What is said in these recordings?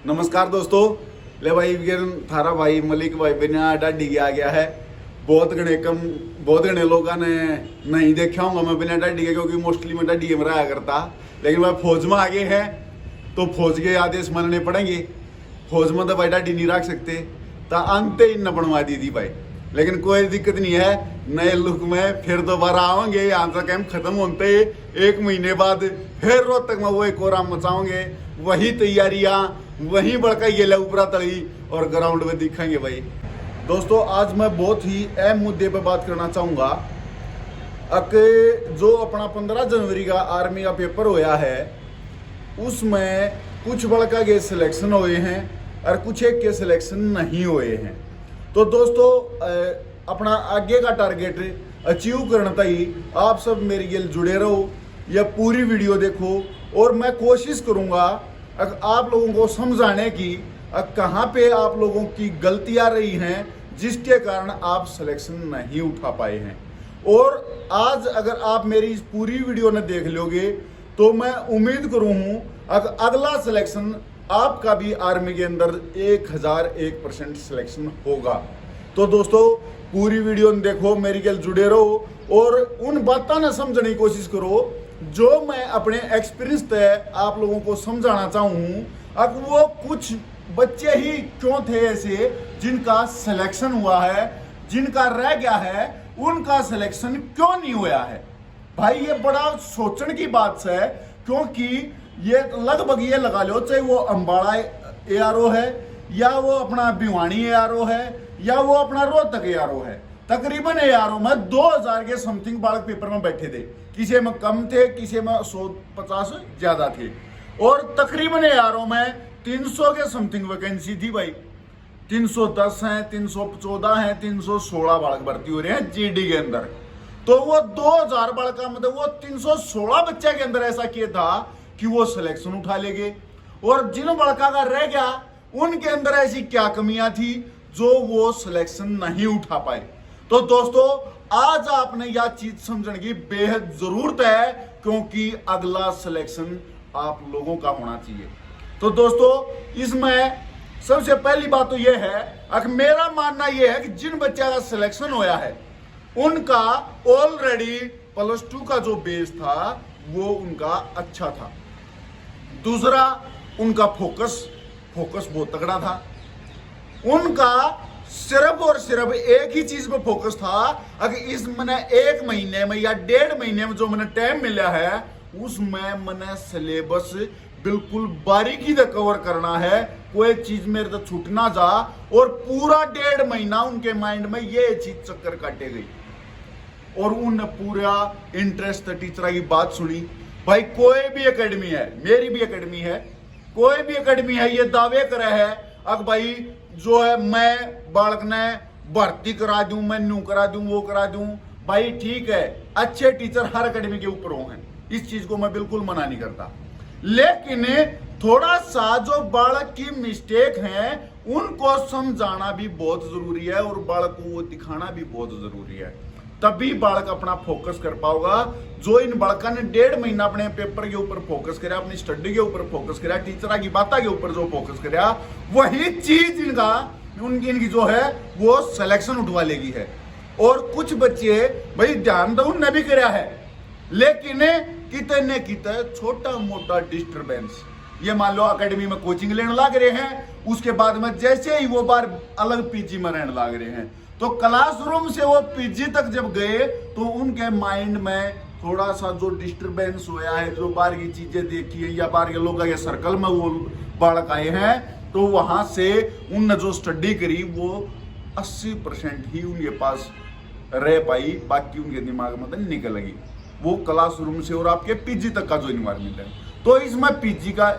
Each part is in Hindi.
नमस्कार दोस्तों। ले भाई थारा भाई मलिक भाई बिना डाडी के आ गया है। बहुत घने लोगों ने नहीं देखा होगा मैं बिना डाडी के, क्योंकि मोस्टली मैं डाडी के में रहा करता। लेकिन भाई फौज में आगे है तो फौज के आदेश मानने पड़ेंगे। फौज में तो भाई डाडी नहीं रख सकते, तो अंत ही न बनवा दी थी भाई। लेकिन कोई दिक्कत नहीं है, नए लुक में फिर दोबारा आवेंगे। यहाँ का कैंप खत्म होते 1 महीने बाद फिर रोहतक में वो एक और मचाओगे। वही तैयारियां, वही बड़का ये ऊपरा तली और ग्राउंड में दिखेंगे भाई। दोस्तों आज मैं बहुत ही अहम मुद्दे पर बात करना चाहूँगा। जो अपना 15 जनवरी का आर्मी का पेपर होया है, उसमें कुछ बड़का के सिलेक्शन हुए हैं और कुछ एक के सिलेक्शन नहीं हुए हैं। तो दोस्तों अपना आगे का टारगेट अचीव करने तक आप सब मेरे गिल जुड़े रहो, या पूरी वीडियो देखो। और मैं कोशिश करूँगा आप लोगों को समझाने की कहाँ पे आप लोगों की गलतियाँ रही हैं जिसके कारण आप सिलेक्शन नहीं उठा पाए हैं। और आज अगर आप मेरी इस पूरी वीडियो ने देख लोगे तो मैं उम्मीद करूँ हूँ अगला सिलेक्शन आपका भी आर्मी के अंदर 1001% सिलेक्शन होगा। तो दोस्तों पूरी वीडियो देखो, मेरी गल जुड़े रहो और उन बातों ने समझने की कोशिश करो जो मैं अपने एक्सपीरियंस से आप लोगों को समझाना चाहूँ। अब वो कुछ बच्चे ही क्यों थे ऐसे जिनका सिलेक्शन हुआ है, जिनका रह गया है, उनका सिलेक्शन क्यों नहीं हुआ है। भाई ये बड़ा सोचने की बात है, क्योंकि ये लगभग ये लगा लो, चाहे वो अम्बाड़ा ARO है या वो अपना भिवानी ARO है या वो अपना रोहतक ARO है, तकरीबन ARO में 2000 के समथिंग बालक पेपर में बैठे थे। किसी में कम थे, किसी में 150 ज्यादा थे। और तकरीबन ARO में 300 के समथिंग वैकेंसी थी भाई। 310 हैं, 314 हैं, 316 बालक भर्ती हो रहे हैं GD के अंदर। तो वो 2000 बालक का मतलब वो 316 बच्चे के अंदर ऐसा किया था कि वो सिलेक्शन उठा लेंगे। और जिन बड़का का रह गया उनके अंदर ऐसी क्या कमियां थी जो वो सिलेक्शन नहीं उठा पाए। तो दोस्तों आज आपने यह चीज समझने की बेहद जरूरत है, क्योंकि अगला सिलेक्शन आप लोगों का होना चाहिए। तो दोस्तों इसमें सबसे पहली बात तो यह है, अगर मेरा मानना यह है कि जिन बच्चा का सिलेक्शन होया है उनका ऑलरेडी +2 का जो बेस था वो उनका अच्छा था। दूसरा उनका फोकस बहुत तगड़ा था। उनका सिर्फ और सिर्फ एक ही चीज पे फोकस था। अगर इस मैंने 1 महीने में या 1.5 महीने में जो मैंने टाइम मिला है उसमें मैंने सिलेबस बिल्कुल बारीकी से कवर करना है, कोई चीज मेरे तो छूट ना जा। और पूरा 1.5 महीना उनके माइंड में ये चीज चक्कर काटे गई और उन पूरा इंटरेस्ट टीचर की बात सुनी। भाई कोई भी एकेडमी है, मेरी भी एकेडमी है, कोई भी एकेडमी है, ये दावे करे है अब भाई जो है मैं बालक ने भर्ती करा दूं, मैं न्यू करा दूं, वो करा दूं। भाई ठीक है, अच्छे टीचर हर एकेडमी के ऊपर हो हैं, इस चीज को मैं बिल्कुल मना नहीं करता। लेकिन थोड़ा सा जो बालक की मिस्टेक है उनको समझाना भी बहुत जरूरी है और बालक को वो दिखाना भी बहुत जरूरी है, तभी बालक अपना फोकस कर पाओगा। जो इन बालका ने 1.5 महीना अपने पेपर के ऊपर फोकस करा, अपनी स्टडी के ऊपर फोकस करा, टीचर की बातों के ऊपर जो फोकस करा, वही चीज इनकी जो है वो सिलेक्शन उठवा लेगी है। और कुछ बच्चे भाई ध्यान तो उनने भी करा है, लेकिन कितने छोटा मोटा डिस्टर्बेंस, ये मान लो एकेडमी में कोचिंग लेने लग रहे हैं, उसके बाद में जैसे ही वो बार अलग PG में रहने लग रहे हैं, तो क्लासरूम से वो PG तक जब गए तो उनके माइंड में थोड़ा सा जो डिस्टरबेंस होया है, जो बाहर की चीजें देखी है या बाहर के लोगों के सर्कल में वो बालक आए हैं, तो वहां से उनने जो स्टडी करी वो 80% ही उनके पास रह पाई, बाकी उनके दिमाग में तो निकल गई वो क्लासरूम से और आपके PG तक का जो इन्वायरमेंट है। तो इसमें PG का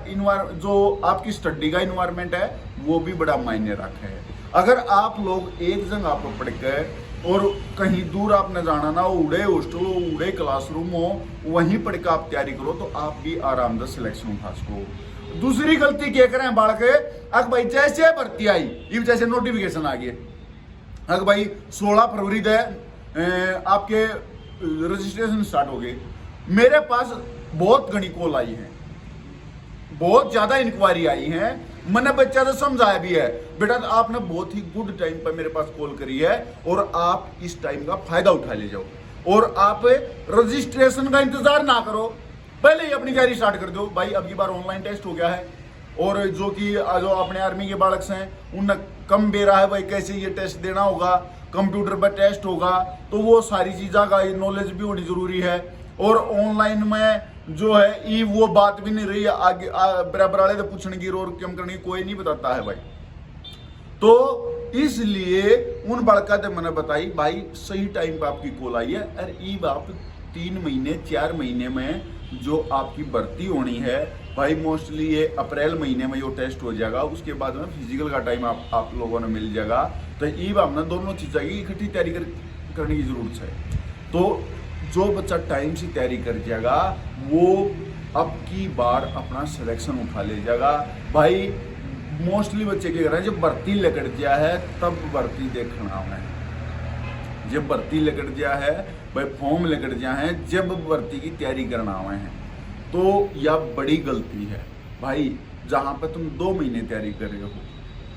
जो आपकी स्टडी का इन्वायरमेंट है वो भी बड़ा मायने रखा है। अगर आप लोग एक जगह पर पढ़ कर और कहीं दूर आपने जाना ना, उड़े हॉस्टल हो, उड़े क्लासरूम हो, वहीं पढ़ के आप तैयारी करो तो आप भी आरामदायक सिलेक्शन उठा सको। दूसरी गलती क्या करें बालक, अगर भाई जैसे भर्ती आई, ये जैसे नोटिफिकेशन आ गया, अगर भाई 16 फरवरी दे आपके रजिस्ट्रेशन स्टार्ट हो गए, मेरे पास बहुत घनी कॉल आई है बहुत ज्यादा इंक्वायरी आई है। मैंने बच्चा तो समझाया भी है, बेटा आपने बहुत ही गुड टाइम पर मेरे पास कॉल करी है और आप इस टाइम का फायदा उठा ले जाओ और आप रजिस्ट्रेशन का इंतजार ना करो, पहले ही अपनी तैयारी स्टार्ट कर दो। भाई अब की बार ऑनलाइन टेस्ट हो गया है और जो अपने आर्मी के बालक हैं उन्हें कम बेरा है भाई कैसे ये टेस्ट देना होगा, कंप्यूटर पर टेस्ट होगा, तो वो सारी चीज़ों का नॉलेज भी होनी जरूरी है। और ऑनलाइन में जो है वो बात भी नहीं रही, आगे बराबर वाले तो पूछने की और कम करने की कोई नहीं बताता है भाई। तो इसलिए उन बड़का तो मैंने बताई भाई सही टाइम पे आपकी कॉल आई है। और ईब आप 3 महीने 4 महीने में जो आपकी भर्ती होनी है भाई, मोस्टली ये अप्रैल महीने में जो टेस्ट हो जाएगा, उसके बाद में फिजिकल का टाइम आप लोगों ने मिल जाएगा। तो ईब हमने दोनों चीज़ें की इकट्ठी तैयारी करने की जरूरत है। तो जो बच्चा टाइम से तैयारी कर जाएगा वो अब की बार अपना सिलेक्शन उठा ले जाएगा भाई। मोस्टली बच्चे क्या कर रहे हैं, जब भर्ती लगड़ गया है तब भर्ती देखना है, जब भर्ती लगड़ गया है भाई, फॉर्म लगड़ गया है, जब भर्ती की तैयारी करना हुए हैं, तो यह बड़ी गलती है भाई। जहां पर तुम 2 महीने तैयारी कर रहे हो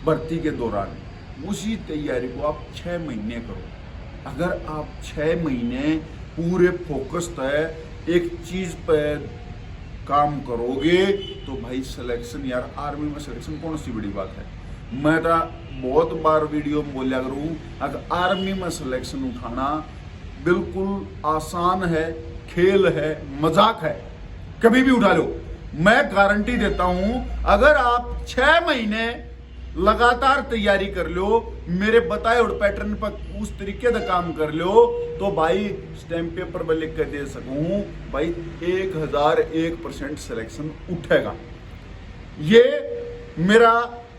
भर्ती के दौरान, उसी तैयारी को आप 6 महीने करो। अगर आप 6 महीने पूरे फोकस्ड है एक चीज पर काम करोगे तो भाई सिलेक्शन, यार आर्मी में सिलेक्शन कौन सी बड़ी बात है। मैं तो बहुत बार वीडियो में बोलिया करूं, अगर आर्मी में सिलेक्शन उठाना बिल्कुल आसान है, खेल है, मजाक है, कभी भी उठा लो। मैं गारंटी देता हूं अगर आप 6 महीने लगातार तैयारी कर लो, मेरे बताए और पैटर्न पर उस तरीके से काम कर लो, तो भाई स्टैम्प पेपर पर लिख कर दे सकूं भाई 1001% सिलेक्शन उठेगा। ये मेरा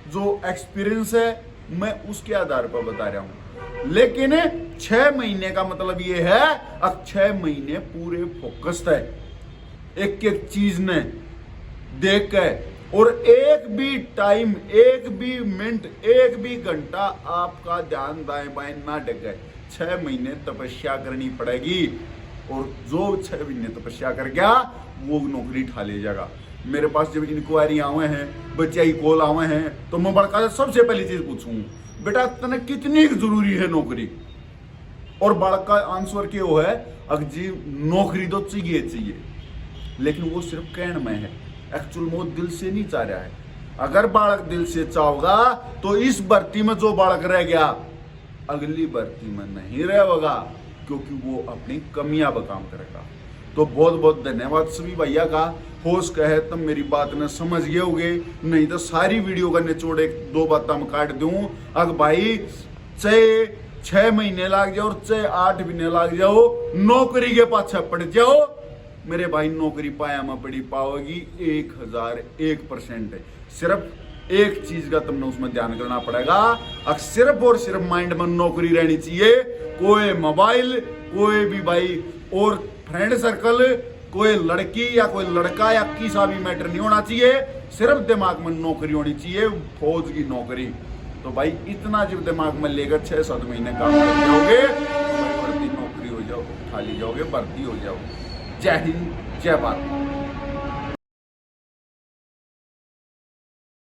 जो एक्सपीरियंस है मैं उसके आधार पर बता रहा हूं। लेकिन 6 महीने का मतलब ये है अब 6 महीने पूरे फोकस्ड है एक एक चीज ने देख के, और एक भी टाइम, एक भी मिनट, एक भी घंटा आपका ध्यान दाएं बाएं ना डगे। 6 महीने तपस्या करनी पड़ेगी और जो 6 महीने तपस्या कर गया वो नौकरी ठा ले जाएगा। मेरे पास जब इंक्वायरी आवे हैं, बच्चे ही कॉल आवे हैं, तो मैं बड़का सबसे पहली चीज पूछूं बेटा तने कितनी जरूरी है नौकरी, और बड़का आंसर क्या हो है अगर जी नौकरी तो चाहिए, लेकिन वो सिर्फ कहने में है, एक्चुअल में वो दिल से नहीं चाह रहा है। अगर बालक दिल से चाहोगा तो इस भर्ती में जो बालक रह गया अगली भर्ती में नहीं रहेगा, क्योंकि वो अपनी कमियां पर काम करेगा। तो बहुत बहुत धन्यवाद सभी भैया का। होश कहे तब मेरी बात ने समझ गए होगे, नहीं तो सारी वीडियो का निचोड़ 2 बात में काट दूं। अगर भाई चाहे 6 महीने लग जाओ और चाहे 8 महीने लग जाओ, नौकरी के पाछे पड़ जाओ मेरे भाई, नौकरी पाया में पड़ी पाओगी 1001%। सिर्फ एक चीज का तुमने उसमें ध्यान करना पड़ेगा, अब सिर्फ और सिर्फ माइंड में नौकरी रहनी चाहिए। कोई मोबाइल, कोई भी भाई और फ्रेंड सर्कल, कोई लड़की या कोई लड़का या किसी भी मैटर नहीं होना चाहिए, सिर्फ दिमाग में नौकरी होनी चाहिए, फौज की नौकरी। तो भाई इतना जब दिमाग में लेकर 6-7 महीने काम कर जाओगे तो भाई भर्ती नौकरी हो जाओ, उठा ली जाओगे, भर्ती हो जाओगे। जय हिंद, जय भारत।